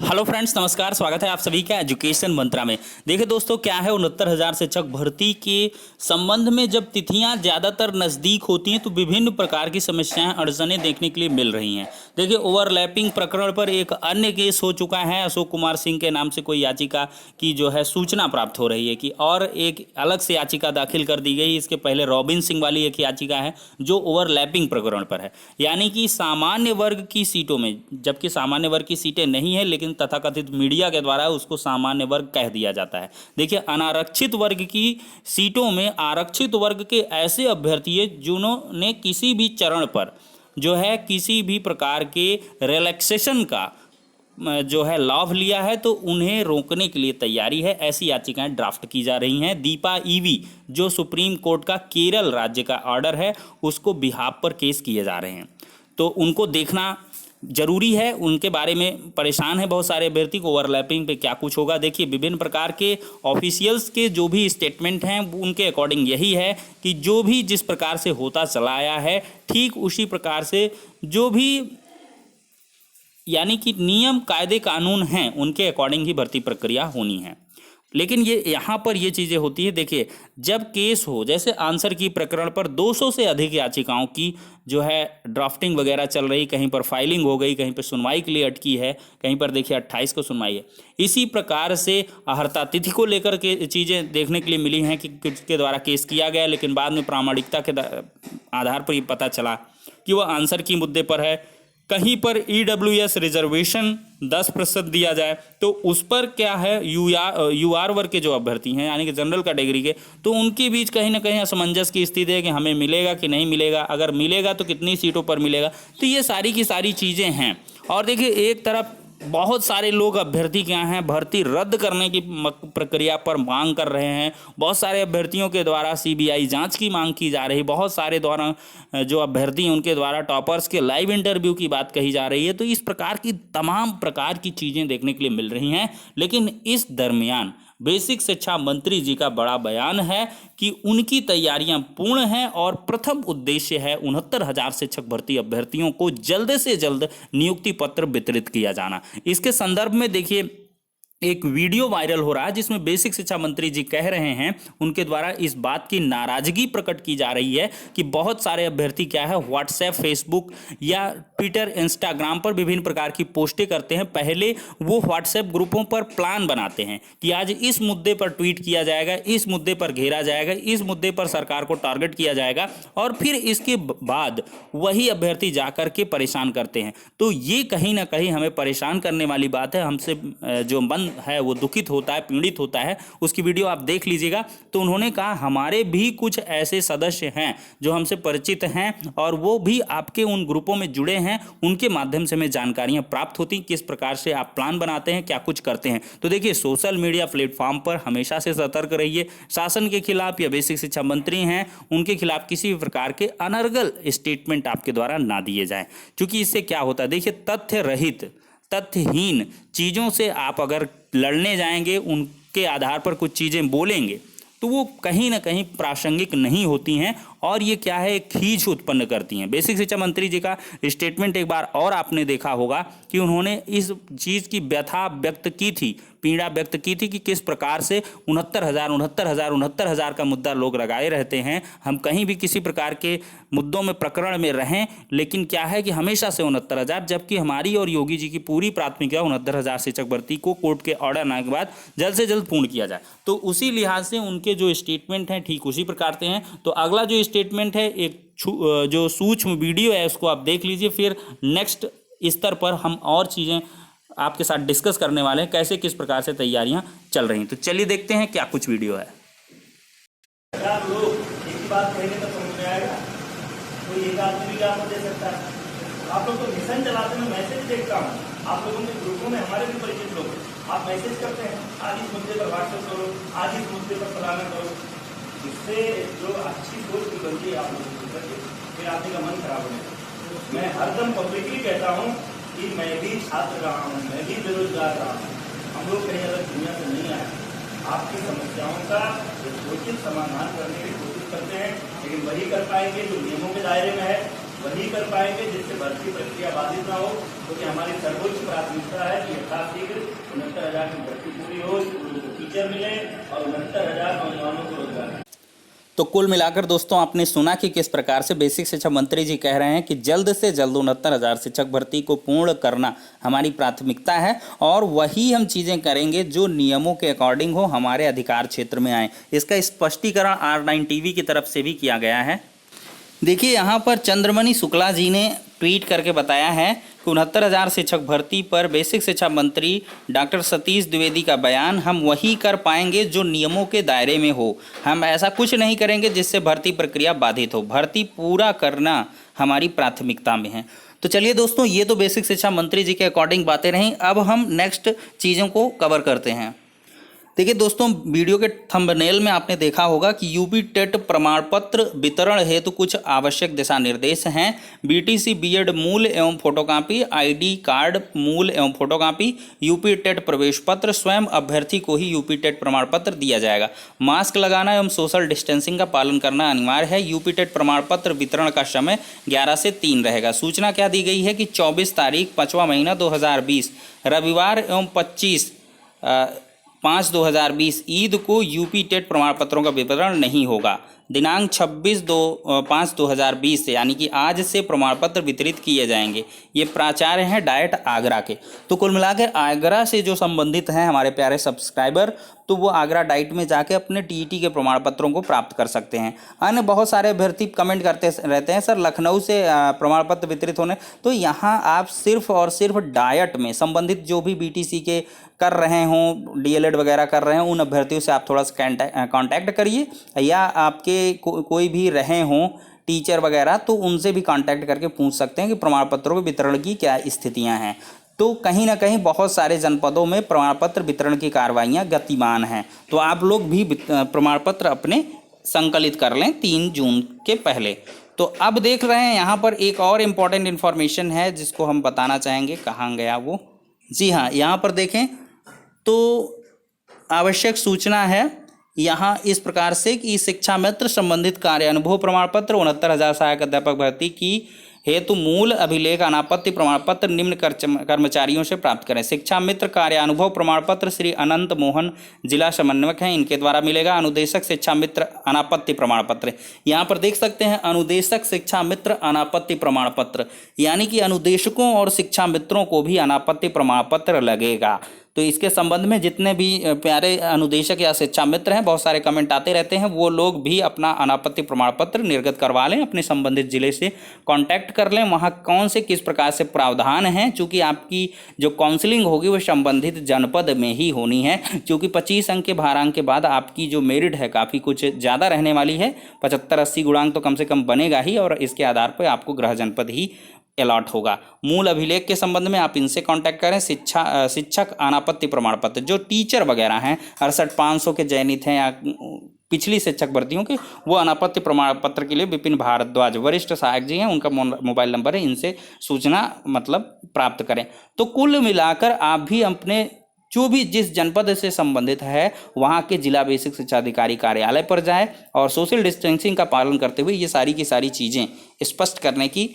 Hello friends, नमस्कार। स्वागत है आप सभी का एजुकेशन मंत्रा में। देखिए दोस्तों, क्या है 69,000 शिक्षक भर्ती के संबंध में जब तिथियां ज़्यादातर नज़दीक होती हैं तो विभिन्न प्रकार की समस्याएं अड़चनें देखने के लिए मिल रही हैं। देखिए, ओवरलैपिंग प्रकरण पर एक अन्य केस हो चुका है। अशोक कुमार सिंह के नाम से कोई याचिका की जो है सूचना प्राप्त हो रही है कि और एक अलग से याचिका दाखिल कर दी गई। इसके पहले रॉबिन सिंह वाली एक याचिका है जो ओवरलैपिंग प्रकरण पर है, यानी कि सामान्य वर्ग की सीटों में, जबकि सामान्य वर्ग की सीटें नहीं है लेकिन तथाकथित मीडिया के द्वारा उसको सामान्य वर्ग कह दिया जाता है। देखिए, अनारक्षित वर्ग की सीटों में आरक्षित वर्ग के ऐसे अभ्यर्थी जिन्होंने किसी भी चरण पर जो है किसी भी प्रकार के रिलैक्सेशन का जो है लाभ लिया है तो उन्हें रोकने के लिए तैयारी है। ऐसी याचिकाएं ड्राफ्ट की जा रही हैं। दीपा ईवी, जो सुप्रीम कोर्ट का केरल राज्य का ऑर्डर है, उसको बिहाफ पर केस किए जा रहे हैं, तो उनको देखना जरूरी है। उनके बारे में परेशान है बहुत सारे अभ्यर्थी को, ओवरलैपिंग पे क्या कुछ होगा। देखिए, विभिन्न प्रकार के ऑफिशियल्स के जो भी स्टेटमेंट हैं उनके अकॉर्डिंग यही है कि जो भी जिस प्रकार से होता चला आया है ठीक उसी प्रकार से जो भी यानी कि नियम कायदे कानून हैं उनके अकॉर्डिंग ही भर्ती प्रक्रिया होनी है। लेकिन ये यहाँ पर ये चीज़ें होती है। देखिए, जब केस हो, जैसे आंसर की प्रकरण पर 200 से अधिक याचिकाओं की जो है ड्राफ्टिंग वगैरह चल रही, कहीं पर फाइलिंग हो गई, कहीं पर सुनवाई के लिए अटकी है, कहीं पर देखिए 28 को सुनवाई है। इसी प्रकार से अहर्ता तिथि को लेकर के चीज़ें देखने के लिए मिली हैं कि किसके द्वारा केस किया गया, लेकिन बाद में प्रामाणिकता के आधार पर ये पता चला कि वह आंसर की मुद्दे पर है। कहीं पर EWS रिजर्वेशन 10% दिया जाए तो उस पर क्या है, UR वर्ग के जो अभ्यर्थी हैं यानी कि जनरल कैटेगरी के, तो उनके बीच कहीं ना कहीं असमंजस की स्थिति है कि हमें मिलेगा कि नहीं मिलेगा, अगर मिलेगा तो कितनी सीटों पर मिलेगा। तो ये सारी की सारी चीज़ें हैं। और देखिए, एक तरफ बहुत सारे लोग अभ्यर्थी क्या हैं, भर्ती रद्द करने की प्रक्रिया पर मांग कर रहे हैं। बहुत सारे अभ्यर्थियों के द्वारा CBI जांच की मांग की जा रही, बहुत सारे द्वारा जो अभ्यर्थी हैं उनके द्वारा टॉपर्स के लाइव इंटरव्यू की बात कही जा रही है। तो इस प्रकार की तमाम प्रकार की चीज़ें देखने के लिए मिल रही हैं। लेकिन इस दरमियान बेसिक शिक्षा मंत्री जी का बड़ा बयान है कि उनकी तैयारियां पूर्ण हैं और प्रथम उद्देश्य है 69,000 शिक्षक भर्ती अभ्यर्थियों को जल्द से जल्द नियुक्ति पत्र वितरित किया जाना। इसके संदर्भ में देखिए, एक वीडियो वायरल हो रहा है जिसमें बेसिक शिक्षा मंत्री जी कह रहे हैं, उनके द्वारा इस बात की नाराजगी प्रकट की जा रही है कि बहुत सारे अभ्यर्थी क्या है व्हाट्सएप, फेसबुक या ट्विटर, इंस्टाग्राम पर विभिन्न प्रकार की पोस्टें करते हैं। पहले वो व्हाट्सएप ग्रुपों पर प्लान बनाते हैं कि आज इस मुद्दे पर ट्वीट किया जाएगा, इस मुद्दे पर घेरा जाएगा, इस मुद्दे पर सरकार को टारगेट किया जाएगा, और फिर इसके बाद वही अभ्यर्थी जाकर के परेशान करते हैं। तो ये कहीं ना कहीं हमें परेशान करने वाली बात है। हमसे जो मन है वो दुखित होता है, पीड़ित होता है। उसकी वीडियो आप देख लीजिएगा। तो उन्होंने कहा हमारे भी कुछ ऐसे सदस्य हैं जो हमसे परिचित हैं और वो भी आपके उन ग्रुपों में जुड़े हैं, उनके माध्यम से हमें जानकारियां प्राप्त होती किस प्रकार से आप प्लान बनाते हैं, क्या कुछ करते हैं। तो देखिए, सोशल मीडिया प्लेटफॉर्म पर हमेशा से सतर्क रहिए। शासन के खिलाफ या बेसिक शिक्षा मंत्री हैं उनके खिलाफ किसी भी प्रकार के अनर्गल स्टेटमेंट आपके द्वारा ना दिए जाएं, क्योंकि इससे क्या होता है, देखिए, तथ्य रहित, तथ्यहीन चीज़ों से आप अगर लड़ने जाएंगे, उनके आधार पर कुछ चीज़ें बोलेंगे तो वो कहीं ना कहीं प्रासंगिक नहीं होती हैं और ये क्या है, खींच उत्पन्न करती हैं। बेसिक शिक्षा मंत्री जी का स्टेटमेंट एक बार और आपने देखा होगा कि उन्होंने इस चीज़ की व्यथा व्यक्त की थी, पीड़ा व्यक्त की थी कि किस प्रकार से 69,000 का मुद्दा लोग लगाए रहते हैं। हम कहीं भी किसी प्रकार के मुद्दों में, प्रकरण में रहें, लेकिन क्या है कि हमेशा से 69,000, जबकि हमारी और योगी जी की पूरी प्राथमिकता 69,000 शिक्षक भर्ती को कोर्ट के ऑर्डर आने के बाद जल्द से जल्द पूर्ण किया जाए। तो उसी लिहाज से उनके जो स्टेटमेंट हैं ठीक उसी प्रकार से हैं। तो अगला जो स्टेटमेंट है, एक जो सूक्ष्म वीडियो है, उसको आप देख लीजिए। फिर नेक्स्ट स्तर पर हम और चीज़ें आपके साथ डिस्कस करने वाले हैं, कैसे किस प्रकार से तैयारियां चल रही हैं। तो चलिए देखते हैं क्या कुछ वीडियो है। आप लोग एक ही बात कहेंगे तो समझ में आएगा, कोई एक आदमी भी आपको दे सकता है। आप लोग तो मिशन चलाते, मैं मैसेज देखता हूँ आप लोगों के ग्रुपों में, हमारे भी परिचित लोग, आप मैसेज करते हैं आज इस मुद्दे पर व्हाट्सएप करो, आज इस मुद्दे पर फलाना करो। इससे जो अच्छी सोच की बनती है आप लोगों को, फिर आदमी का मन खराब होने। मैं हरदम पब्लिकली कहता हूँ कि मैं भी छात्र रहा हूँ, मैं भी बेरोजगार रहा हूँ। हम लोग कहीं अलग दुनिया से नहीं आए। आपकी समस्याओं का उचित समाधान करने की कोशिश करते हैं, लेकिन वही कर पाएंगे जो नियमों के दायरे में है, वही कर पाएंगे जिससे भर्ती प्रक्रिया बाधित ना हो, क्योंकि हमारी सर्वोच्च प्राथमिकता है कि यथाशीघ्र 69,000 की भर्ती पूरी हो, टीचर मिले और 69,000 नौजवानों को रोजगार मिले। तो कुल मिलाकर दोस्तों आपने सुना कि किस प्रकार से बेसिक शिक्षा मंत्री जी कह रहे हैं कि जल्द से जल्द 69,000 शिक्षक भर्ती को पूर्ण करना हमारी प्राथमिकता है और वही हम चीज़ें करेंगे जो नियमों के अकॉर्डिंग हो, हमारे अधिकार क्षेत्र में आए। इसका स्पष्टीकरण R9 TV की तरफ से भी किया गया है। देखिए यहाँ पर चंद्रमणि शुक्ला जी ने ट्वीट करके बताया है कि 69,000 शिक्षक भर्ती पर बेसिक शिक्षा मंत्री डॉक्टर सतीश द्विवेदी का बयान, हम वही कर पाएंगे जो नियमों के दायरे में हो, हम ऐसा कुछ नहीं करेंगे जिससे भर्ती प्रक्रिया बाधित हो, भर्ती पूरा करना हमारी प्राथमिकता में है। तो चलिए दोस्तों, ये तो बेसिक शिक्षा मंत्री जी के अकॉर्डिंग बातें रहीं। अब हम नेक्स्ट चीज़ों को कवर करते हैं। देखिए दोस्तों, वीडियो के थंबनेल में आपने देखा होगा कि यूपी टेट प्रमाण पत्र वितरण हेतु कुछ आवश्यक दिशा निर्देश हैं। बीटीसी बीएड मूल एवं फोटोकॉपी, आईडी कार्ड मूल एवं फोटोकॉपी, यूपी टेट प्रवेश पत्र, स्वयं अभ्यर्थी को ही यूपी टेट प्रमाण पत्र दिया जाएगा। मास्क लगाना एवं सोशल डिस्टेंसिंग का पालन करना अनिवार्य है। यूपी टेट प्रमाण पत्र वितरण का समय 11 से 3 रहेगा। सूचना क्या दी गई है कि 24 तारीख 5वां महीना 2020 रविवार एवं 25/5/2020 ईद को यूपी टेट प्रमाण पत्रों का वितरण नहीं होगा। दिनांक 26/5/2020 यानी कि आज से प्रमाण पत्र वितरित किए जाएंगे। ये प्राचार्य हैं डाइट आगरा के। तो कुल मिलाकर आगरा से जो संबंधित हैं हमारे प्यारे सब्सक्राइबर, तो वो आगरा डाइट में जाके अपने टीईटी के प्रमाण पत्रों को प्राप्त कर सकते हैं। अन्य बहुत सारे अभ्यर्थी कमेंट करते रहते हैं, सर लखनऊ से प्रमाण पत्र वितरित होने, तो यहाँ आप सिर्फ और सिर्फ डाइट में संबंधित जो भी बीटीसी के कर रहे हों, डीएलएड वगैरह कर रहे हों, उन अभ्यर्थियों से आप थोड़ा सा कांटेक्ट करिए, या आपके कोई भी रहे हों टीचर वगैरह, तो उनसे भी कांटेक्ट करके पूछ सकते हैं कि प्रमाण पत्रों के वितरण की क्या स्थितियां हैं। तो कहीं ना कहीं बहुत सारे जनपदों में प्रमाण पत्र वितरण की कार्रवाइयाँ गतिमान हैं। तो आप लोग भी प्रमाण पत्र अपने संकलित कर लें 3 जून के पहले। तो अब देख रहे हैं यहाँ पर एक और इम्पॉर्टेंट इन्फॉर्मेशन है जिसको हम बताना चाहेंगे। कहाँ गया वो? जी हाँ, यहाँ पर देखें तो आवश्यक सूचना है यहाँ इस प्रकार से कि शिक्षा मित्र संबंधित कार्य अनुभव प्रमाण पत्र 69,000 सहायक अध्यापक भर्ती की हेतु मूल अभिलेख अनापत्ति प्रमाण पत्र निम्न कर्मचारियों से प्राप्त करें। शिक्षा मित्र कार्यानुभव प्रमाण पत्र श्री अनंत मोहन जिला समन्वयक हैं, इनके द्वारा मिलेगा। अनुदेशक शिक्षा मित्र अनापत्ति प्रमाण पत्र, यहाँ पर देख सकते हैं अनुदेशक शिक्षा मित्र अनापत्ति प्रमाण पत्र, यानी कि अनुदेशकों और शिक्षा मित्रों को भी अनापत्ति प्रमाण पत्र लगेगा। तो इसके संबंध में जितने भी प्यारे अनुदेशक या शिक्षा मित्र हैं, बहुत सारे कमेंट आते रहते हैं, वो लोग भी अपना अनापत्ति प्रमाण पत्र निर्गत करवा लें, अपने संबंधित जिले से कांटेक्ट कर लें, वहाँ कौन से किस प्रकार से प्रावधान हैं। चूँकि आपकी जो काउंसलिंग होगी वो संबंधित जनपद में ही होनी है, क्योंकि 25 अंक के भारांक के बाद आपकी जो मेरिट है काफ़ी कुछ ज़्यादा रहने वाली है। 75-80 गुणांक तो कम से कम बनेगा ही, और इसके आधार पर आपको गृह जनपद ही अलॉट होगा। मूल अभिलेख के संबंध में आप इनसे कांटेक्ट करें। शिक्षक अनापत्ति प्रमाण पत्र, जो टीचर वगैरह हैं 68,500 के चयनित हैं या पिछली शिक्षक भर्तियों के, वो अनापत्ति प्रमाण पत्र के लिए विपिन भारद्वाज वरिष्ठ सहायक जी हैं, उनका मोबाइल नंबर है, इनसे सूचना प्राप्त करें। तो कुल मिलाकर आप भी अपने जो भी जिस जनपद से संबंधित है वहाँ के जिला बेसिक शिक्षा अधिकारी कार्यालय पर जाए और सोशल डिस्टेंसिंग का पालन करते हुए ये सारी की सारी चीज़ें स्पष्ट करने की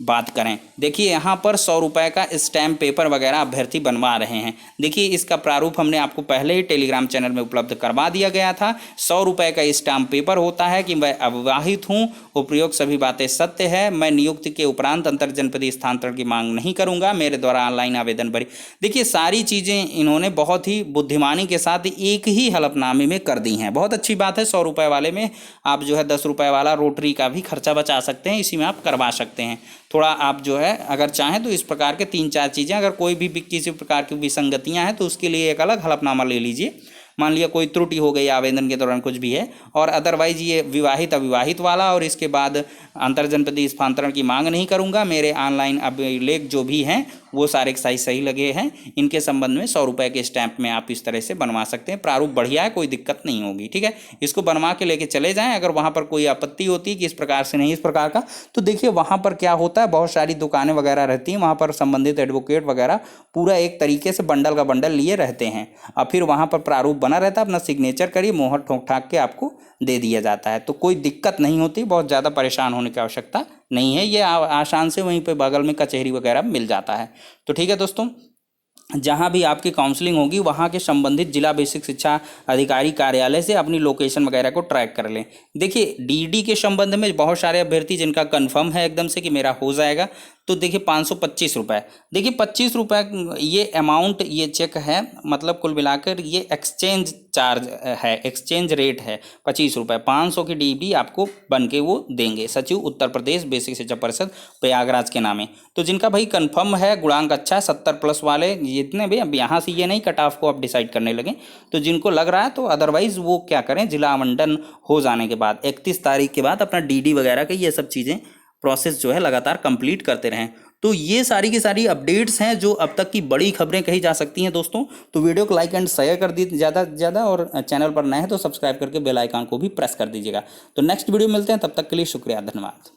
बात करें। देखिए यहाँ पर 100 रुपये का स्टैम्प पेपर वगैरह अभ्यर्थी बनवा रहे हैं। देखिए इसका प्रारूप हमने आपको पहले ही टेलीग्राम चैनल में उपलब्ध करवा दिया गया था। 100 रुपये का स्टैम्प पेपर होता है कि मैं अविवाहित हूँ, उपयुक्त सभी बातें सत्य है, मैं नियुक्ति के उपरांत अंतरजनपदीय स्थानांतरण की मांग नहीं करूँगा, मेरे द्वारा ऑनलाइन आवेदन भरी। देखिए सारी चीज़ें इन्होंने बहुत ही बुद्धिमानी के साथ एक ही हलफनामे में कर दी हैं। बहुत अच्छी बात है। 100 रुपये वाले में आप जो है 10 रुपये वाला रोटरी का भी खर्चा बचा सकते हैं, इसी में आप करवा सकते हैं। थोड़ा आप जो है अगर चाहें तो इस प्रकार के 3-4 चीज़ें, अगर कोई भी किसी प्रकार की विसंगतियां हैं तो उसके लिए एक अलग हलफनामा ले लीजिए। मान लिया कोई त्रुटि हो गई आवेदन के दौरान कुछ भी है, और अदरवाइज ये विवाहित अविवाहित वाला, और इसके बाद अंतरजनपदीय स्थानांतरण की मांग नहीं करूंगा, मेरे ऑनलाइन अभिलेख जो भी हैं वो सारे सही लगे हैं, इनके संबंध में 100 रुपये के स्टैंप में आप इस तरह से बनवा सकते हैं। प्रारूप बढ़िया है, कोई दिक्कत नहीं होगी। ठीक है, इसको बनवा के लेके चले जाएं। अगर वहाँ पर कोई आपत्ति होती है कि इस प्रकार से नहीं इस प्रकार का, तो देखिए वहाँ पर क्या होता है, बहुत सारी दुकानें वगैरह रहती हैं, वहाँ पर संबंधित एडवोकेट वगैरह पूरा एक तरीके से बंडल का बंडल लिए रहते हैं, और फिर वहाँ पर प्रारूप बना रहता है, अपना सिग्नेचर करिए, मोहर ठोक ठाक के आपको दे दिया जाता है। तो कोई दिक्कत नहीं होती, बहुत ज़्यादा परेशान होने की आवश्यकता नहीं है, ये आसान से वहीं पे बगल में कचहरी वगैरह मिल जाता है। तो ठीक है दोस्तों, जहाँ भी आपकी काउंसलिंग होगी वहाँ के संबंधित जिला बेसिक शिक्षा अधिकारी कार्यालय से अपनी लोकेशन वगैरह को ट्रैक कर लें। देखिए डीडी के संबंध में बहुत सारे अभ्यर्थी जिनका कंफर्म है एकदम से कि मेरा हो जाएगा, तो देखिए 525 रुपये, देखिए 25 रुपये ये अमाउंट, ये चेक है, मतलब कुल मिलाकर ये एक्सचेंज चार्ज है, एक्सचेंज रेट है 25 रुपये। 500 की डीडी आपको बन के वो देंगे, सचिव उत्तर प्रदेश बेसिक शिक्षा परिषद प्रयागराज के नामे। तो जिनका भाई कंफर्म है, गुणांक अच्छा है, 70+ वाले जितने भी, अब यहाँ से ये नहीं कट ऑफ को आप डिसाइड करने लगे, तो जिनको लग रहा है तो अदरवाइज वो क्या करें, जिला आवंटन हो जाने के बाद 31 तारीख के बाद अपना डीडी वगैरह के ये सब चीज़ें प्रोसेस जो है लगातार कंप्लीट करते रहें। तो ये सारी की सारी अपडेट्स हैं जो अब तक की बड़ी खबरें कही जा सकती हैं दोस्तों। तो वीडियो को लाइक एंड शेयर कर दीजिए ज़्यादा से ज़्यादा, और चैनल पर नए हैं तो सब्सक्राइब करके बेल आइकन को भी प्रेस कर दीजिएगा। तो नेक्स्ट वीडियो मिलते हैं, तब तक के लिए शुक्रिया, धन्यवाद।